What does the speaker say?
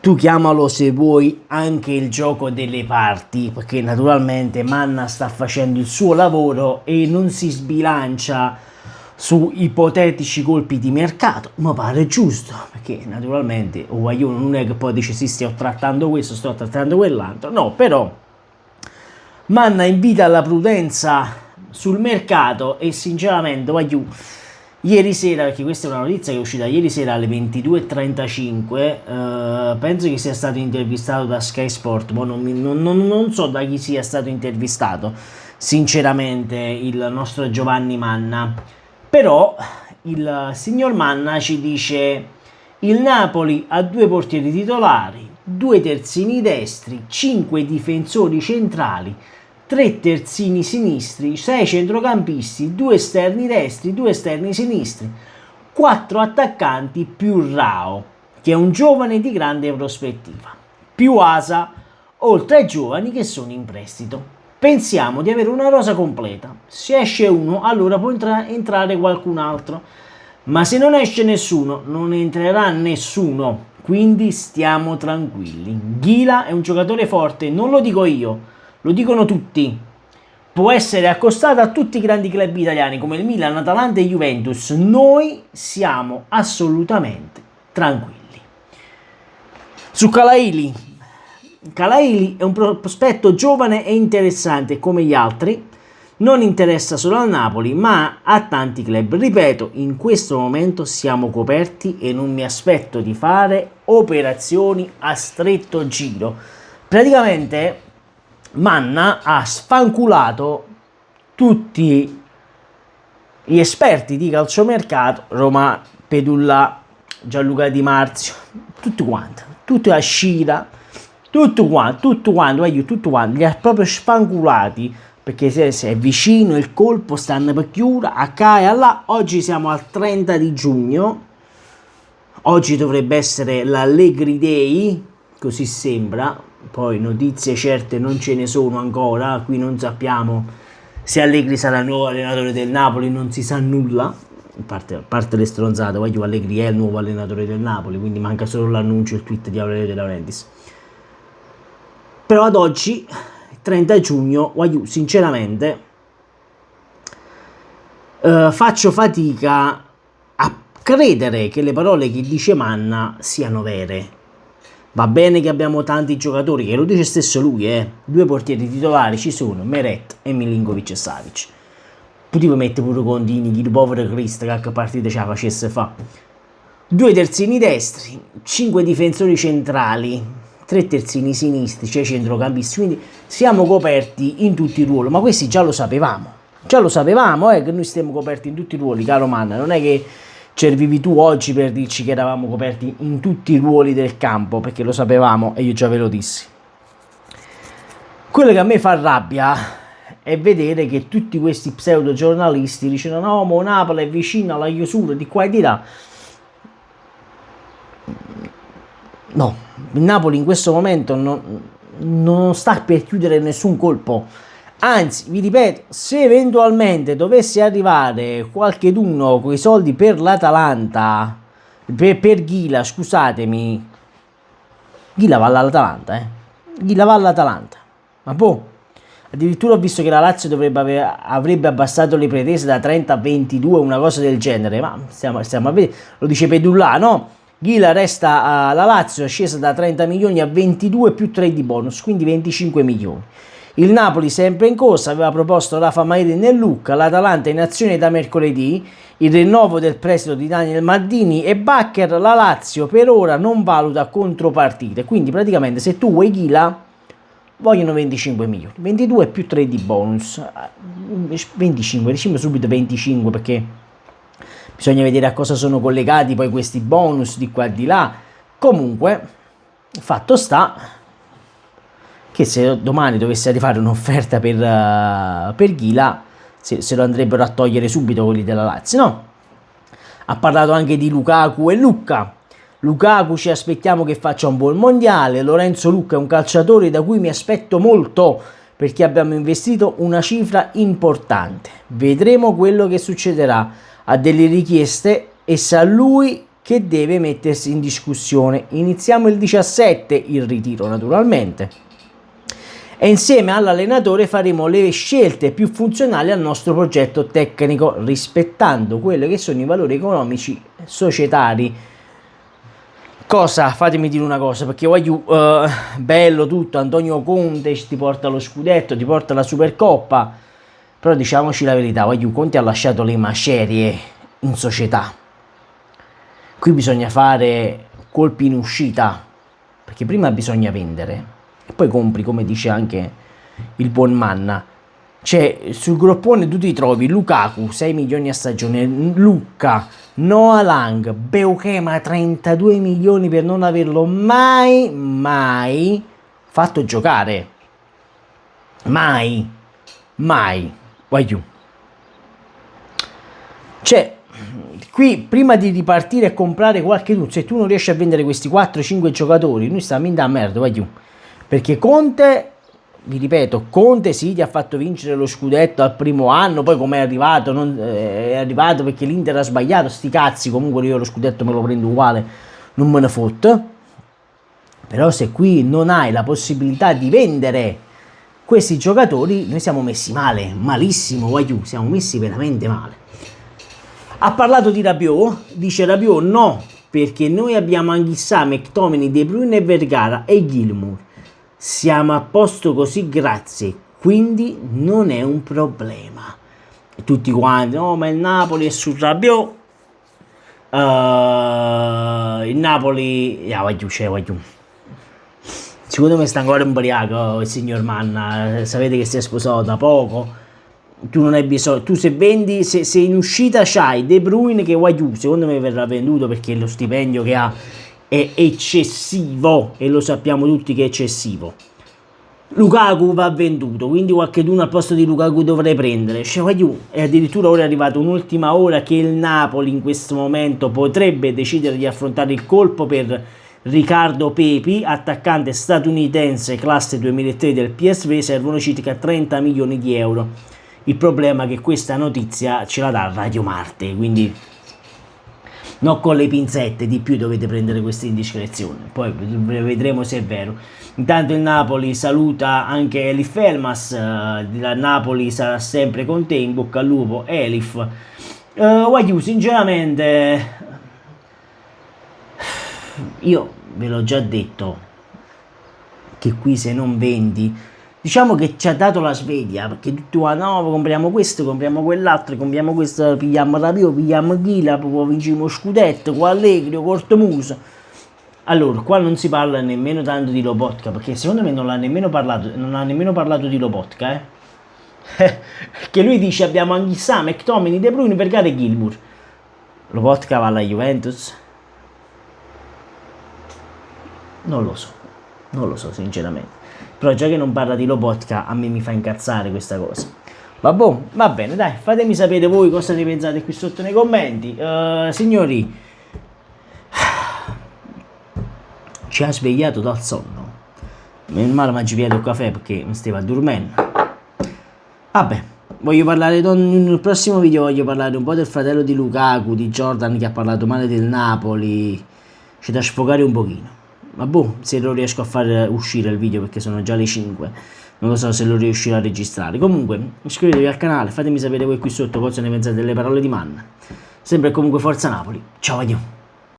Tu chiamalo se vuoi anche il gioco delle parti, perché naturalmente Manna sta facendo il suo lavoro e non si sbilancia su ipotetici colpi di mercato, ma pare giusto, perché naturalmente Guaglione non è che poi dice sì, sto trattando questo, sto trattando quell'altro, no, però Manna invita alla prudenza sul mercato e sinceramente Guagliù ieri sera, perché questa è una notizia che è uscita ieri sera alle 22:35, penso che sia stato intervistato da Sky Sport, ma non so da chi sia stato intervistato, sinceramente, il nostro Giovanni Manna. Però il signor Manna ci dice: il Napoli ha due portieri titolari, due terzini destri, 5 difensori centrali, 3 terzini sinistri, 6 centrocampisti, 2 esterni destri, 2 esterni sinistri, 4 attaccanti più Rao, che è un giovane di grande prospettiva, più Asa, oltre ai giovani che sono in prestito. Pensiamo di avere una rosa completa. Se esce uno, allora può entrare qualcun altro. Ma se non esce nessuno, non entrerà nessuno. Quindi stiamo tranquilli. Ghila è un giocatore forte, non lo dico io, lo dicono tutti. Può essere accostato a tutti i grandi club italiani come il Milan, Atalanta e Juventus. Noi siamo assolutamente tranquilli. Su Calaili è un prospetto giovane e interessante come gli altri, non interessa solo al Napoli ma a tanti club. Ripeto, in questo momento siamo coperti e non mi aspetto di fare operazioni a stretto giro. Praticamente Manna ha sfanculato tutti gli esperti di calciomercato, Roma, Pedulla, Gianluca Di Marzio, tutti a Scira, tutto quanto, li ha proprio sfanculati, perché se è vicino il colpo, stanno per chiudere, a qua e a là. Oggi siamo al 30 di giugno, oggi dovrebbe essere l'Allegri Day, così sembra, poi notizie certe non ce ne sono ancora, qui non sappiamo se Allegri sarà il nuovo allenatore del Napoli, non si sa nulla, a parte le stronzate. Allegri è il nuovo allenatore del Napoli, quindi manca solo l'annuncio, il tweet di Aurelio De Laurentiis. Però ad oggi, 30 giugno, sinceramente, faccio fatica a credere che le parole che dice Manna siano vere. Va bene che abbiamo tanti giocatori, che lo dice stesso lui, due portieri titolari ci sono, Meret e Milinkovic e Savic. Potevo mettere pure Contini, chi povero Cristo, che partita ce la facesse fa. Due terzini destri, 5 difensori centrali, 3 terzini sinistri, cioè centrocampisti, quindi siamo coperti in tutti i ruoli, ma questi già lo sapevamo che noi stiamo coperti in tutti i ruoli, caro Manna, non è che servivi tu oggi per dirci che eravamo coperti in tutti i ruoli del campo, perché lo sapevamo e io già ve lo dissi. Quello che a me fa rabbia è vedere che tutti questi pseudo giornalisti dicono no, ma Napoli è vicino alla chiusura di qua e di là. No, il Napoli in questo momento non sta per chiudere nessun colpo. Anzi, vi ripeto, se eventualmente dovesse arrivare qualcheduno con i soldi per l'Atalanta, per Ghila, scusatemi, Ghila va all'Atalanta, Ghila va all'Atalanta, ma boh. Addirittura ho visto che la Lazio avrebbe abbassato le pretese da 30 a 22, una cosa del genere, ma stiamo a vedere, lo dice Pedulla, no? Ghila resta alla Lazio, è scesa da 30 milioni a 22 più 3 di bonus, quindi 25 milioni. Il Napoli sempre in corsa, aveva proposto Rafa Mairi nel Lucca, l'Atalanta in azione da mercoledì, il rinnovo del prestito di Daniel Maldini e Bakker. La Lazio per ora non valuta contropartite, quindi praticamente se tu vuoi Ghila vogliono 25 milioni, 22 più 3 di bonus, 25, diciamo subito 25 perché bisogna vedere a cosa sono collegati poi questi bonus di qua e di là. Comunque, fatto sta che se domani dovesse arrivare un'offerta per Ghila, se lo andrebbero a togliere subito quelli della Lazio, no? Ha parlato anche di Lukaku e Lucca. Lukaku ci aspettiamo che faccia un buon mondiale. Lorenzo Lucca è un calciatore da cui mi aspetto molto, perché abbiamo investito una cifra importante. Vedremo quello che succederà. Ha delle richieste e se a lui che deve mettersi in discussione. Iniziamo il 17, il ritiro naturalmente, e insieme all'allenatore faremo le scelte più funzionali al nostro progetto tecnico, rispettando quelli che sono i valori economici societari. Cosa? Fatemi dire una cosa, perché voglio bello tutto, Antonio Conte ti porta lo scudetto, ti porta la Supercoppa, però diciamoci la verità, voglio Conte ha lasciato le macerie in società. Qui bisogna fare colpi in uscita, perché prima bisogna vendere e poi compri, come dice anche il buon Manna. Cioè, sul groppone tu ti trovi Lukaku 6 milioni a stagione, Lucca, Noah Lang, Beukema 32 milioni per non averlo mai fatto giocare. Mai. Voglio. Cioè, qui prima di ripartire e comprare qualche se tu non riesci a vendere questi 4-5 giocatori, noi stiamo in da merda, voglio. Perché Conte, vi ripeto, Conte sì, ti ha fatto vincere lo scudetto al primo anno, poi come è arrivato, è arrivato perché l'Inter ha sbagliato, sti cazzi, comunque io lo scudetto me lo prendo uguale, non me ne fotto. Però se qui non hai la possibilità di vendere questi giocatori, noi siamo messi male, malissimo, siamo messi veramente male. Ha parlato di Rabiot, dice Rabiot no, perché noi abbiamo Anghissà, McTominay, De Bruyne e Vergara e Gilmour. Siamo a posto così, grazie, quindi non è un problema. E tutti quanti, no, ma il Napoli è su Rabiot, il Napoli, voglio. Secondo me sta ancora ubriaco il signor Manna, sapete che si è sposato da poco. Tu non hai bisogno, tu se vendi, se in uscita c'hai De Bruyne che secondo me verrà venduto perché lo stipendio che ha è eccessivo e lo sappiamo tutti che è eccessivo. Lukaku va venduto, quindi qualcheduno al posto di Lukaku dovrei prendere. E addirittura ora è arrivata un'ultima ora che il Napoli in questo momento potrebbe decidere di affrontare il colpo per Riccardo Pepi, attaccante statunitense classe 2003 del PSV, servono circa 30 milioni di euro. Il problema è che questa notizia ce la dà Radio Marte, quindi non con le pinzette, di più dovete prendere queste indiscrezioni, poi vedremo se è vero. Intanto il Napoli saluta anche Elif Elmas, il Napoli sarà sempre con te, in bocca al lupo Elif. Sinceramente io ve l'ho già detto che qui se non vendi, diciamo che ci ha dato la sveglia, perché tutti no, compriamo questo, compriamo quell'altro, compriamo questo, pigliamo Rabiot, pigliamo Ghila, poi vinciamo scudetto, qua Allegri, Cortomuso. Allora, qua non si parla nemmeno tanto di Lobotka, perché secondo me non ha nemmeno parlato di Lobotka, Perché lui dice abbiamo Anghissà, McTominay, De Bruyne, Vergara e Gilmour. Lobotka va alla Juventus? Non lo so sinceramente. Però già che non parla di Lobotka, a me mi fa incazzare questa cosa. Vabbè, va bene, dai, fatemi sapere voi cosa ne pensate qui sotto nei commenti. Signori, ci ha svegliato dal sonno. Meno male mi ha pigliato il caffè perché mi stava dormendo. Vabbè, nel prossimo video voglio parlare un po' del fratello di Lukaku, di Jordan, che ha parlato male del Napoli. C'è da sfogare un pochino. Ma boh, se lo riesco a far uscire il video perché sono già le 5, non lo so se lo riuscirò a registrare. Comunque iscrivetevi al canale, fatemi sapere voi qui sotto cosa ne pensate delle parole di Manna. Sempre e comunque forza Napoli, ciao, addio.